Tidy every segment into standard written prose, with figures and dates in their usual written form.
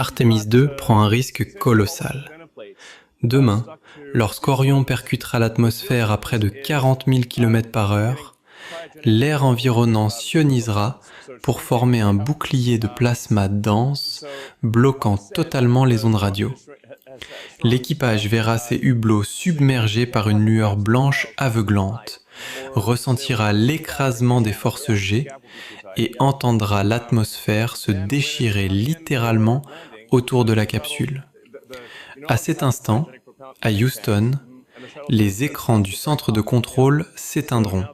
Artemis II prend un risque colossal. Demain, lorsqu'Orion percutera l'atmosphère à près de 40 000 km/h, l'air environnant s'ionisera pour former un bouclier de plasma dense, bloquant totalement les ondes radio. L'équipage verra ses hublots submergés par une lueur blanche aveuglante, ressentira l'écrasement des forces G et entendra l'atmosphère se déchirer littéralement autour de la capsule. À cet instant, à Houston, les écrans du centre de contrôle s'éteindront.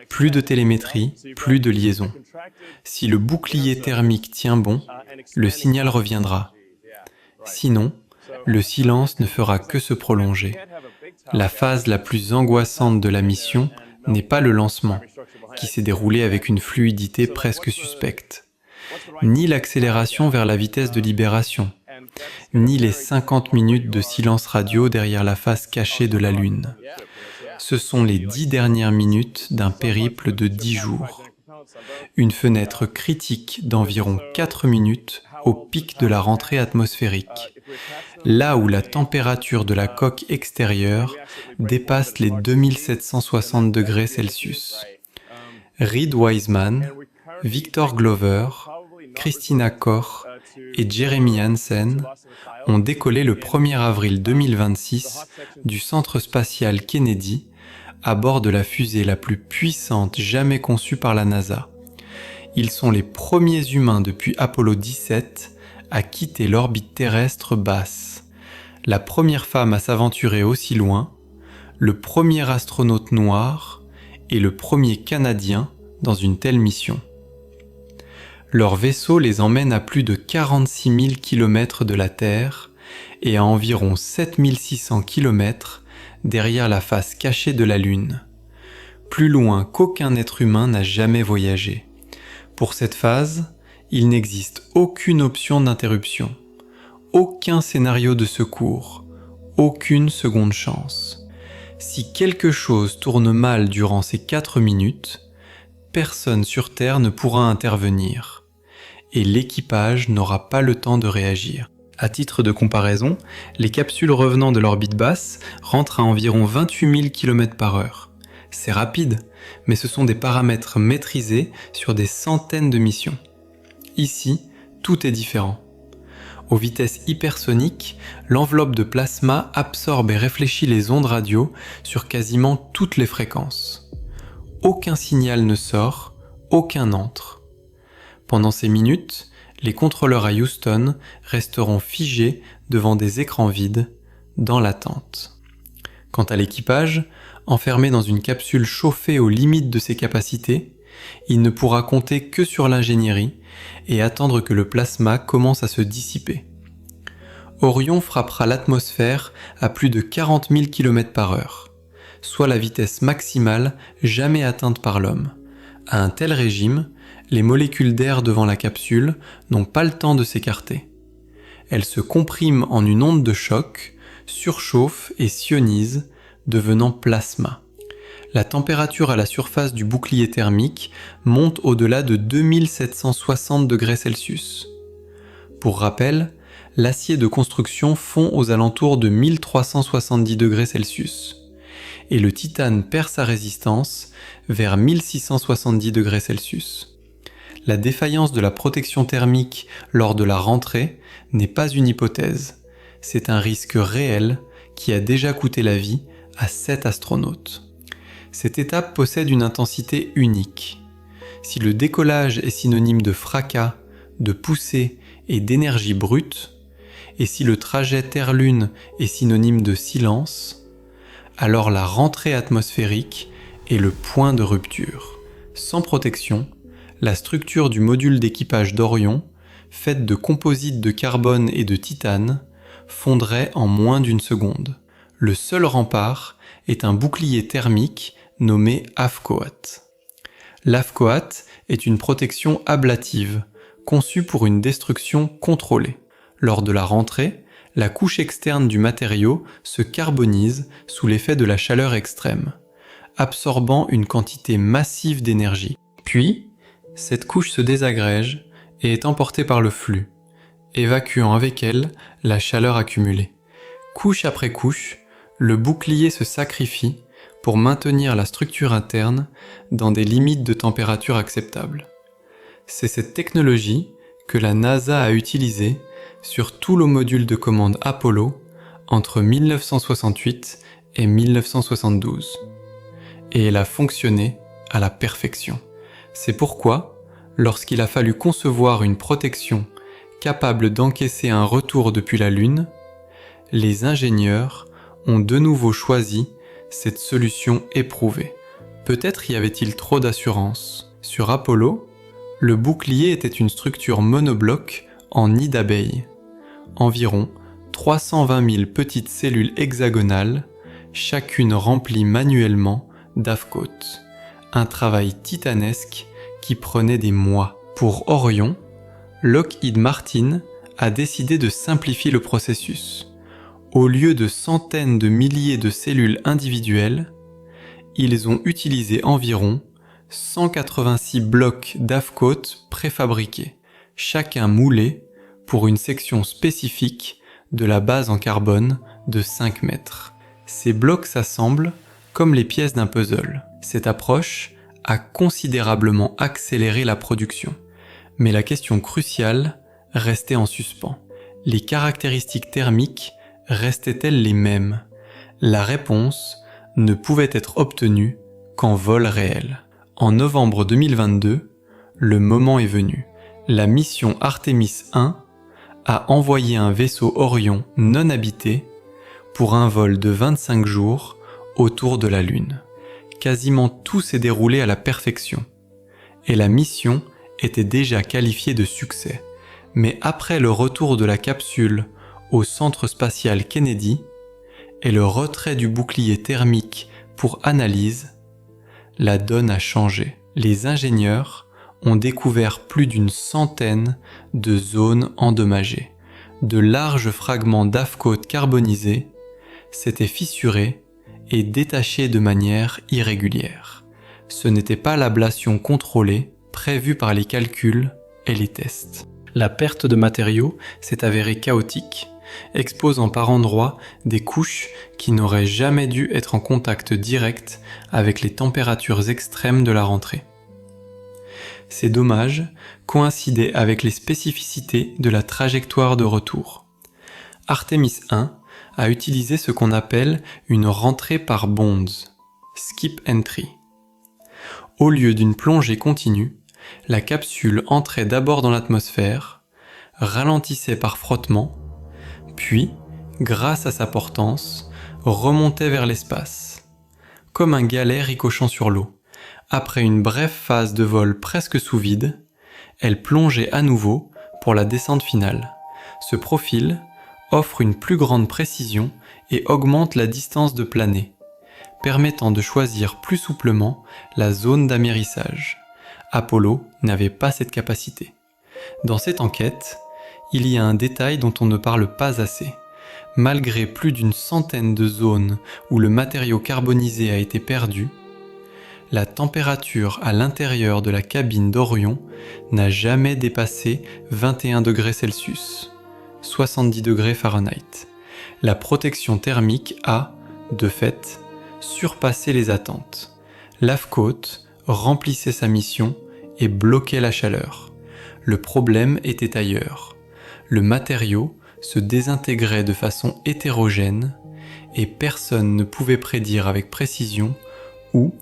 Plus de télémétrie, plus de liaison. Si le bouclier thermique tient bon, le signal reviendra. Sinon, le silence ne fera que se prolonger. La phase la plus angoissante de la mission n'est pas le lancement, qui s'est déroulé avec une fluidité presque suspecte, ni l'accélération vers la vitesse de libération, ni les 50 minutes de silence radio derrière la face cachée de la Lune. Ce sont les 10 dernières minutes d'un périple de 10 jours. Une fenêtre critique d'environ 4 minutes au pic de la rentrée atmosphérique, là où la température de la coque extérieure dépasse les 2760 degrés Celsius. Reed Wiseman, Victor Glover, Christina Koch et Jeremy Hansen ont décollé le 1er avril 2026 du centre spatial Kennedy à bord de la fusée la plus puissante jamais conçue par la NASA. Ils sont les premiers humains depuis Apollo 17 à quitter l'orbite terrestre basse, la première femme à s'aventurer aussi loin, le premier astronaute noir et le premier Canadien dans une telle mission. Leur vaisseau les emmène à plus de 46 000 km de la Terre et à environ 7 600 km derrière la face cachée de la Lune, plus loin qu'aucun être humain n'a jamais voyagé. Pour cette phase, il n'existe aucune option d'interruption, aucun scénario de secours, aucune seconde chance. Si quelque chose tourne mal durant ces 4 minutes, personne sur Terre ne pourra intervenir, et l'équipage n'aura pas le temps de réagir. À titre de comparaison, les capsules revenant de l'orbite basse rentrent à environ 28 000 km/h. C'est rapide, mais ce sont des paramètres maîtrisés sur des centaines de missions. Ici, tout est différent. Aux vitesses hypersoniques, l'enveloppe de plasma absorbe et réfléchit les ondes radio sur quasiment toutes les fréquences. Aucun signal ne sort, aucun n'entre. Pendant ces minutes, les contrôleurs à Houston resteront figés devant des écrans vides, dans l'attente. Quant à l'équipage, enfermé dans une capsule chauffée aux limites de ses capacités, il ne pourra compter que sur l'ingénierie et attendre que le plasma commence à se dissiper. Orion frappera l'atmosphère à plus de 40 000 km/h, soit la vitesse maximale jamais atteinte par l'homme. À un tel régime, les molécules d'air devant la capsule n'ont pas le temps de s'écarter. Elles se compriment en une onde de choc, surchauffent et s'ionisent, devenant plasma. La température à la surface du bouclier thermique monte au-delà de 2760 degrés Celsius. Pour rappel, l'acier de construction fond aux alentours de 1370 degrés Celsius, et le titane perd sa résistance vers 1670 degrés Celsius. La défaillance de la protection thermique lors de la rentrée n'est pas une hypothèse, c'est un risque réel qui a déjà coûté la vie à 7 astronautes. Cette étape possède une intensité unique. Si le décollage est synonyme de fracas, de poussée et d'énergie brute, et si le trajet Terre-Lune est synonyme de silence, alors la rentrée atmosphérique est le point de rupture. Sans protection, la structure du module d'équipage d'Orion, faite de composites de carbone et de titane, fondrait en moins d'une seconde. Le seul rempart est un bouclier thermique nommé AFCOAT. L'AFCOAT est une protection ablative, conçue pour une destruction contrôlée. Lors de la rentrée, la couche externe du matériau se carbonise sous l'effet de la chaleur extrême, absorbant une quantité massive d'énergie. Puis, cette couche se désagrège et est emportée par le flux, évacuant avec elle la chaleur accumulée. Couche après couche, le bouclier se sacrifie pour maintenir la structure interne dans des limites de température acceptables. C'est cette technologie que la NASA a utilisée sur tout le module de commande Apollo entre 1968 et 1972. Et elle a fonctionné à la perfection. C'est pourquoi, lorsqu'il a fallu concevoir une protection capable d'encaisser un retour depuis la Lune, les ingénieurs ont de nouveau choisi cette solution éprouvée. Peut-être y avait-il trop d'assurance. Sur Apollo, le bouclier était une structure monobloc en nid d'abeille. Environ 320 000 petites cellules hexagonales, chacune remplie manuellement d'Afcoat. Un travail titanesque qui prenait des mois. Pour Orion, Lockheed Martin a décidé de simplifier le processus. Au lieu de centaines de milliers de cellules individuelles, ils ont utilisé environ 186 blocs d'Afcoat préfabriqués, chacun moulé pour une section spécifique de la base en carbone de 5 mètres. Ces blocs s'assemblent comme les pièces d'un puzzle. Cette approche a considérablement accéléré la production. Mais la question cruciale restait en suspens. Les caractéristiques thermiques restaient-elles les mêmes? La réponse ne pouvait être obtenue qu'en vol réel. En novembre 2022, le moment est venu. La mission Artemis 1 a envoyé un vaisseau Orion non habité pour un vol de 25 jours autour de la Lune. Quasiment tout s'est déroulé à la perfection, et la mission était déjà qualifiée de succès. Mais après le retour de la capsule au centre spatial Kennedy et le retrait du bouclier thermique pour analyse, la donne a changé. Les ingénieurs ont découvert plus d'une centaine de zones endommagées. De larges fragments d'Afcoat carbonisés s'étaient fissurés et détachés de manière irrégulière. Ce n'était pas l'ablation contrôlée prévue par les calculs et les tests. La perte de matériaux s'est avérée chaotique, exposant par endroits des couches qui n'auraient jamais dû être en contact direct avec les températures extrêmes de la rentrée. Ces dommages coïncidaient avec les spécificités de la trajectoire de retour. Artemis 1 a utilisé ce qu'on appelle une rentrée par bonds, skip entry. Au lieu d'une plongée continue, la capsule entrait d'abord dans l'atmosphère, ralentissait par frottement, puis, grâce à sa portance, remontait vers l'espace, comme un galet ricochant sur l'eau. Après une brève phase de vol presque sous vide, elle plongeait à nouveau pour la descente finale. Ce profil offre une plus grande précision et augmente la distance de planée, permettant de choisir plus souplement la zone d'amérissage. Apollo n'avait pas cette capacité. Dans cette enquête, il y a un détail dont on ne parle pas assez. Malgré plus d'une centaine de zones où le matériau carbonisé a été perdu, la température à l'intérieur de la cabine d'Orion n'a jamais dépassé 21 degrés Celsius, 70 degrés Fahrenheit. La protection thermique a, de fait, surpassé les attentes. L'Afcoat remplissait sa mission et bloquait la chaleur. Le problème était ailleurs. Le matériau se désintégrait de façon hétérogène et personne ne pouvait prédire avec précision où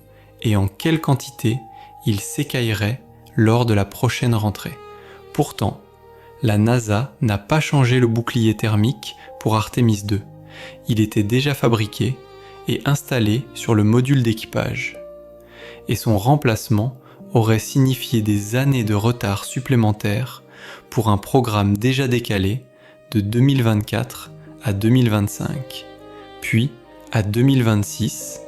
et en quelle quantité il s'écaillerait lors de la prochaine rentrée. Pourtant, la NASA n'a pas changé le bouclier thermique pour Artemis 2. Il était déjà fabriqué et installé sur le module d'équipage. Et son remplacement aurait signifié des années de retard supplémentaires pour un programme déjà décalé de 2024 à 2025, puis à 2026,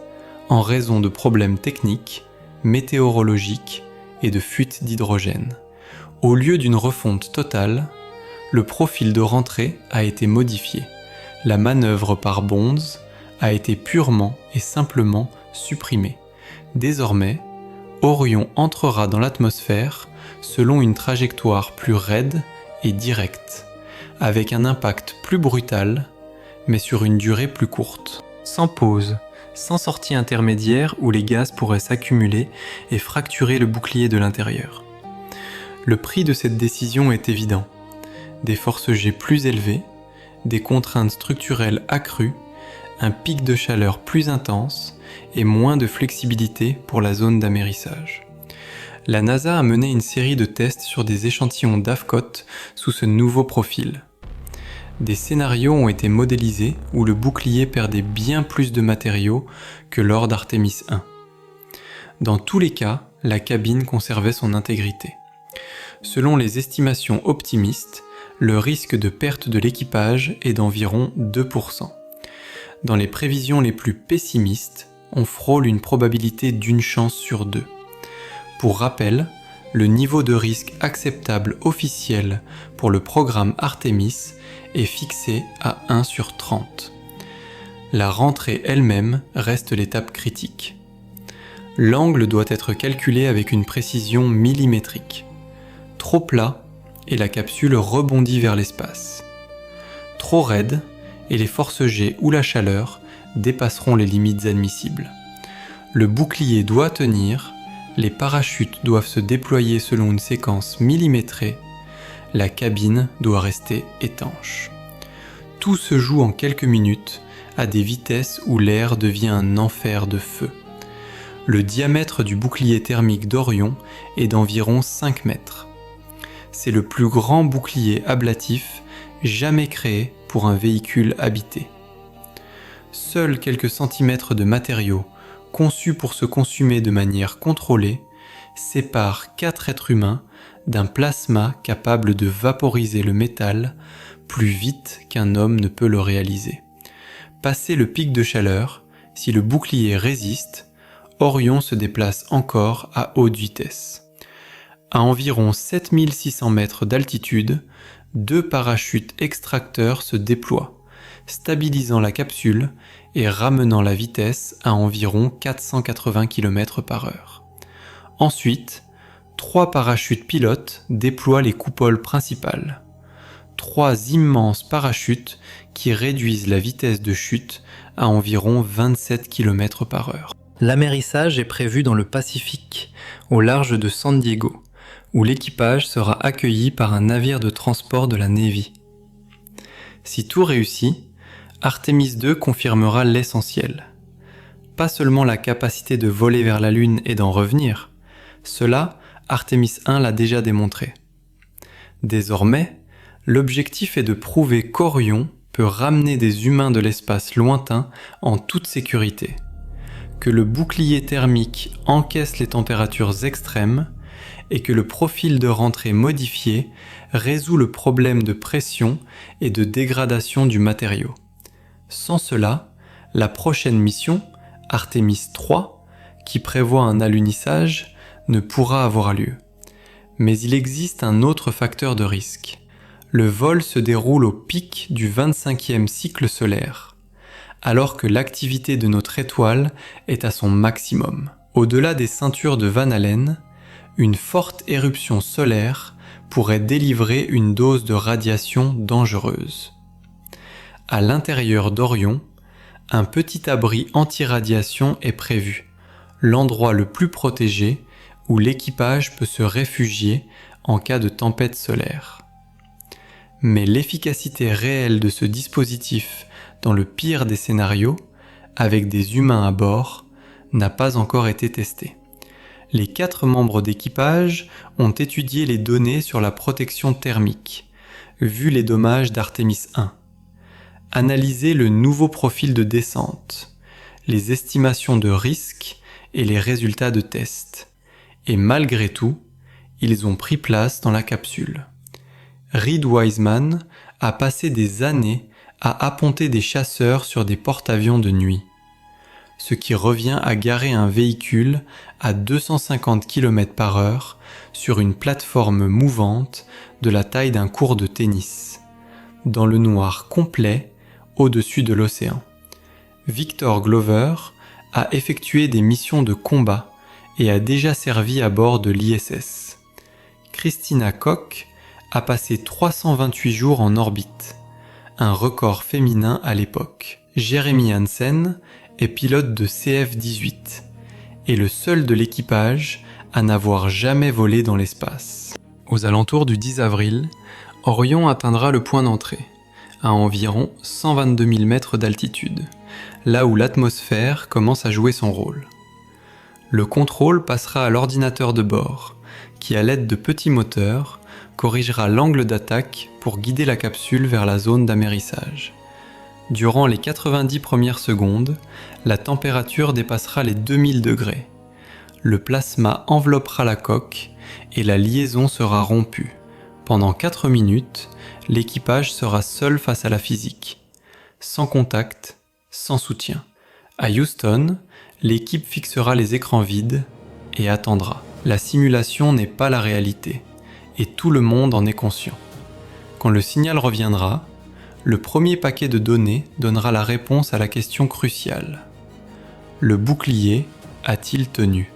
en raison de problèmes techniques, météorologiques et de fuites d'hydrogène. Au lieu d'une refonte totale, le profil de rentrée a été modifié. La manœuvre par bonds a été purement et simplement supprimée. Désormais, Orion entrera dans l'atmosphère selon une trajectoire plus raide et directe. avec un impact plus brutal, mais sur une durée plus courte. Sans pause, sans sortie intermédiaire où les gaz pourraient s'accumuler et fracturer le bouclier de l'intérieur. Le prix de cette décision est évident. Des forces G plus élevées, des contraintes structurelles accrues, un pic de chaleur plus intense et moins de flexibilité pour la zone d'amérissage. La NASA a mené une série de tests sur des échantillons d'AFCOT sous ce nouveau profil. Des scénarios ont été modélisés où le bouclier perdait bien plus de matériaux que lors d'Artemis 1. Dans tous les cas, la cabine conservait son intégrité. Selon les estimations optimistes, le risque de perte de l'équipage est d'environ 2%. Dans les prévisions les plus pessimistes, on frôle une probabilité d'une chance sur 2. Pour rappel, le niveau de risque acceptable officiel pour le programme Artemis est fixé à 1 sur 30. La rentrée elle-même reste l'étape critique. L'angle doit être calculé avec une précision millimétrique. Trop plat, et la capsule rebondit vers l'espace. Trop raide, et les forces G ou la chaleur dépasseront les limites admissibles. Le bouclier doit tenir, les parachutes doivent se déployer selon une séquence millimétrée, la cabine doit rester étanche. Tout se joue en quelques minutes, à des vitesses où l'air devient un enfer de feu. Le diamètre du bouclier thermique d'Orion est d'environ 5 mètres. C'est le plus grand bouclier ablatif jamais créé pour un véhicule habité. Seuls quelques centimètres de matériaux, conçus pour se consumer de manière contrôlée, séparent 4 êtres humains d'un plasma capable de vaporiser le métal plus vite qu'un homme ne peut le réaliser. Passé le pic de chaleur, si le bouclier résiste, Orion se déplace encore à haute vitesse. À environ 7600 mètres d'altitude, 2 parachutes extracteurs se déploient, stabilisant la capsule et ramenant la vitesse à environ 480 km/h. Ensuite, 3 parachutes pilotes déploient les coupoles principales. 3 immenses parachutes qui réduisent la vitesse de chute à environ 27 km/h. L'amérissage est prévu dans le Pacifique, au large de San Diego, où l'équipage sera accueilli par un navire de transport de la Navy. Si tout réussit, Artemis 2 confirmera l'essentiel. Pas seulement la capacité de voler vers la Lune et d'en revenir, cela, Artemis 1 l'a déjà démontré. Désormais, l'objectif est de prouver qu'Orion peut ramener des humains de l'espace lointain en toute sécurité, que le bouclier thermique encaisse les températures extrêmes et que le profil de rentrée modifié résout le problème de pression et de dégradation du matériau. Sans cela, la prochaine mission, Artemis 3, qui prévoit un alunissage, ne pourra avoir lieu. Mais il existe un autre facteur de risque. Le vol se déroule au pic du 25e cycle solaire, alors que l'activité de notre étoile est à son maximum. Au-delà des ceintures de Van Allen, une forte éruption solaire pourrait délivrer une dose de radiation dangereuse. À l'intérieur d'Orion, un petit abri anti-radiation est prévu, l'endroit le plus protégé où l'équipage peut se réfugier en cas de tempête solaire. Mais l'efficacité réelle de ce dispositif dans le pire des scénarios, avec des humains à bord, n'a pas encore été testée. Les 4 membres d'équipage ont étudié les données sur la protection thermique, vu les dommages d'Artemis 1, analysé le nouveau profil de descente, les estimations de risque et les résultats de tests. Et malgré tout, ils ont pris place dans la capsule. Reid Wiseman a passé des années à apponter des chasseurs sur des porte-avions de nuit, ce qui revient à garer un véhicule à 250 km/h sur une plateforme mouvante de la taille d'un court de tennis, dans le noir complet au-dessus de l'océan. Victor Glover a effectué des missions de combat et a déjà servi à bord de l'ISS. Christina Koch a passé 328 jours en orbite, un record féminin à l'époque. Jeremy Hansen est pilote de CF-18 et le seul de l'équipage à n'avoir jamais volé dans l'espace. Aux alentours du 10 avril, Orion atteindra le point d'entrée, à environ 122 000 mètres d'altitude, là où l'atmosphère commence à jouer son rôle. Le contrôle passera à l'ordinateur de bord, qui à l'aide de petits moteurs, corrigera l'angle d'attaque pour guider la capsule vers la zone d'amérissage. Durant les 90 premières secondes, la température dépassera les 2000 degrés. Le plasma enveloppera la coque et la liaison sera rompue. Pendant 4 minutes, l'équipage sera seul face à la physique, sans contact, sans soutien. À Houston, l'équipe fixera les écrans vides et attendra. La simulation n'est pas la réalité, et tout le monde en est conscient. Quand le signal reviendra, le premier paquet de données donnera la réponse à la question cruciale. Le bouclier a-t-il tenu ?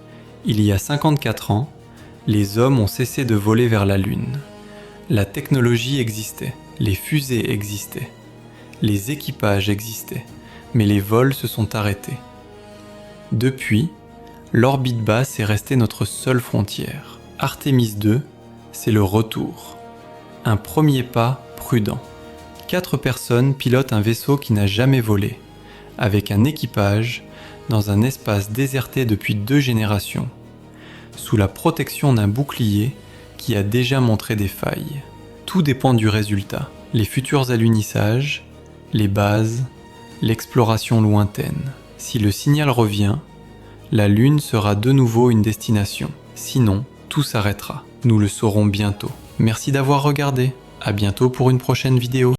Il y a 54 ans, les hommes ont cessé de voler vers la Lune. La technologie existait, les fusées existaient, les équipages existaient, mais les vols se sont arrêtés. Depuis, l'orbite basse est restée notre seule frontière. Artemis II, c'est le retour. Un premier pas prudent. 4 personnes pilotent un vaisseau qui n'a jamais volé, avec un équipage dans un espace déserté depuis 2 générations, sous la protection d'un bouclier qui a déjà montré des failles. Tout dépend du résultat. Les futurs alunissages, les bases, l'exploration lointaine. Si le signal revient, la Lune sera de nouveau une destination. Sinon, tout s'arrêtera. Nous le saurons bientôt. Merci d'avoir regardé. À bientôt pour une prochaine vidéo.